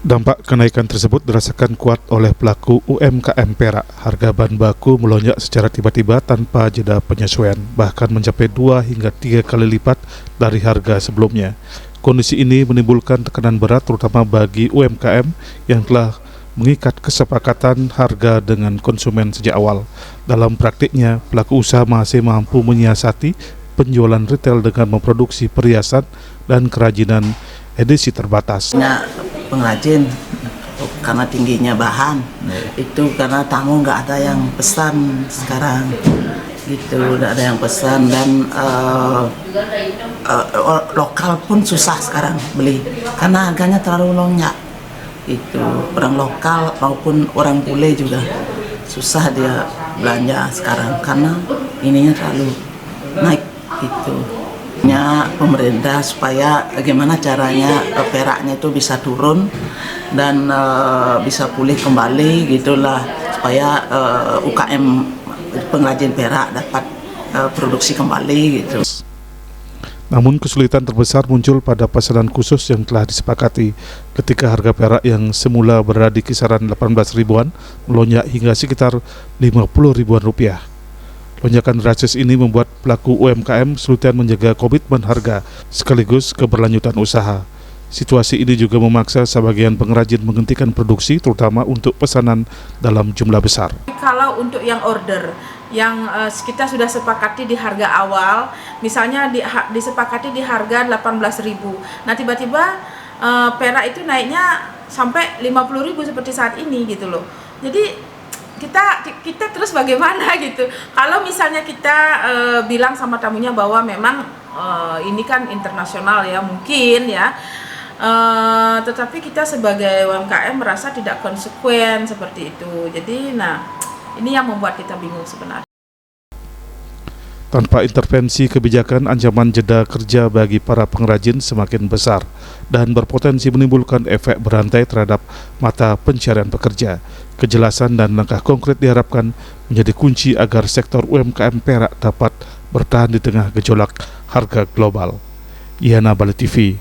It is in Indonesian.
Dampak kenaikan tersebut dirasakan kuat oleh pelaku UMKM Perak. Harga bahan baku melonjak secara tiba-tiba tanpa jeda penyesuaian, bahkan mencapai 2 hingga 3 kali lipat dari harga sebelumnya. Kondisi ini menimbulkan tekanan berat terutama bagi UMKM yang telah mengikat kesepakatan harga dengan konsumen sejak awal. Dalam praktiknya, pelaku usaha masih mampu menyiasati penjualan retail dengan memproduksi perhiasan dan kerajinan edisi terbatas. Pengrajin karena tingginya bahan itu, karena tamu nggak ada yang pesan sekarang gitu, nggak ada yang pesan, dan lokal pun susah sekarang beli karena harganya terlalu lonjak. Itu orang lokal maupun orang bule juga susah dia belanja sekarang karena ininya terlalu naik gitu. Pemerintah supaya bagaimana caranya peraknya itu bisa turun dan bisa pulih kembali gitulah, supaya UKM pengrajin perak dapat produksi kembali gitu. Namun kesulitan terbesar muncul pada pesanan khusus yang telah disepakati ketika harga perak yang semula berada di kisaran 18 ribuan melonjak hingga sekitar 50 ribuan rupiah. Lonjakan drastis ini membuat pelaku UMKM kesulitan menjaga komitmen harga sekaligus keberlanjutan usaha. Situasi ini juga memaksa sebagian pengrajin menghentikan produksi, terutama untuk pesanan dalam jumlah besar. Kalau untuk yang order yang kita sudah sepakati di harga awal, misalnya disepakati di harga 18.000. Nah, tiba-tiba perak itu naiknya sampai 50.000 seperti saat ini gitu loh. Jadi kita terus bagaimana gitu. Kalau misalnya kita bilang sama tamunya bahwa memang ini kan internasional ya, mungkin ya, tetapi kita sebagai UMKM merasa tidak konsekuen seperti itu. Jadi ini yang membuat kita bingung sebenarnya. Tanpa intervensi kebijakan, ancaman jeda kerja bagi para pengrajin semakin besar dan berpotensi menimbulkan efek berantai terhadap mata pencarian pekerja. Kejelasan dan langkah konkret diharapkan menjadi kunci agar sektor UMKM Perak dapat bertahan di tengah gejolak harga global. Yana Bali TV.